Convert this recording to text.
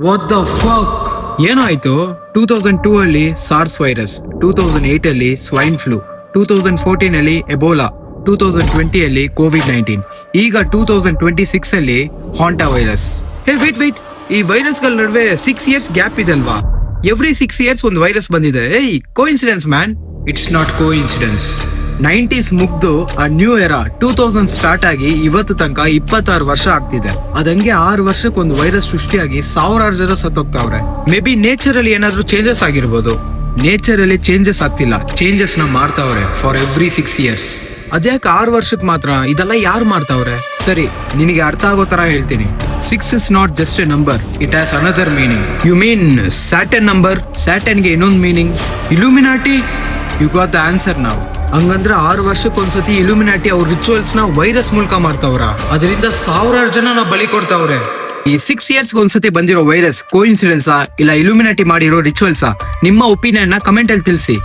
What the fuck ಏನಾಯ್ತು? 2002 ಅಲ್ಲಿ SARS virus, 2008 ಅಲ್ಲಿ ಸ್ವೈನ್ ಫ್ಲೂ, 2014 ಅಲ್ಲಿ ಎಬೋಲಾ, 2020 ಅಲ್ಲಿ ಕೋವಿಡ್-19, ಈಗ 2026 ಅಲ್ಲಿ ಹಾಂಟಾ ವೈರಸ್. ಹೇ ವೇಟ್, ಈ ವೈರಸ್ ಗಳ ನಡುವೆ 6 ಇಯರ್ಸ್ ಗ್ಯಾಪ್ ಇದಲ್ವಾ? ಎವ್ರಿ 6 ಇಯರ್ಸ್ ಒಂದು ವೈರಸ್ ಬಂದಿದೆ. ಏಯ್, coincidence man. It's not coincidence. 90s ಮುಗ್ದು ಆ ನ್ಯೂ ಎರಾ 2000 ಸ್ಟಾರ್ಟ್ ಆಗಿ ಇವತ್ತು ತನಕ 26 ವರ್ಷ ಆಗ್ತಿದೆ. ಅದಂಗೆ 6 ವರ್ಷಕ್ಕೊಂದು ವೈರಸ್ ಸೃಷ್ಟಿಯಾಗಿ ಸಾವಿರಾರು ಜನ ಸತ್ತೋಗ್ತಾವ್ರೆ. ಮೇ ಬಿ ನೇಚರ್ ಅಲ್ಲಿ ಏನಾದ್ರೂ ಚೇಂಜಸ್ ಆಗಿರ್ಬೋದು. ನೇಚರ್ ಅಲ್ಲಿ ಚೇಂಜಸ್ ಆಗ್ತಿಲ್ಲ, ಚೇಂಜಸ್ ನ ಮಾಡ್ತಾವ್ರೆ ಫಾರ್ ಎವ್ರಿ 6 ಇಯರ್ಸ್. ಅದ್ಯಾಕೆ 6 ವರ್ಷಕ್ ಮಾತ್ರ? ಇದೆಲ್ಲ ಯಾರು ಮಾಡ್ತಾವ್ರೆ? ಸರಿ, ನಿನಗೆ ಅರ್ಥ ಆಗೋ ತರ ಹೇಳ್ತೀನಿ. 6 is not just a number, it has another meaning. You mean Saturn number? Saturn ಗೆ ಇನ್ನೊಂದು meaning. Illuminati? You got the answer now. ಹಂಗಂದ್ರೆ 6 ವರ್ಷಕ್ಕೊಂದ್ಸತಿ ಇಲ್ಯುಮಿನಾಟಿ ಅವ್ರ ರಿಚುವಲ್ಸ್ ನ ವೈರಸ್ ಮೂಲಕ ಮಾಡ್ತಾವ್ರ. ಅದರಿಂದ ಸಾವಿರಾರು ಜನ ಬಲಿ ಕೊಡ್ತಾವ್ರೆ. ಈ 6 ಇಯರ್ಸ್ ಒಂದ್ಸತಿ ಬಂದಿರೋ ವೈರಸ್ ಕೋಇನ್ಸಿಡೆನ್ಸಾ ಇಲ್ಲ ಇಲ್ಯುಮಿನಾಟಿ ಮಾಡಿರೋ ರಿಚುವಲ್ಸಾ? ನಿಮ್ಮ ಒಪಿನಿಯನ್ ನ ಕಮೆಂಟ್ ಅಲ್ಲಿ ತಿಳಿಸಿ.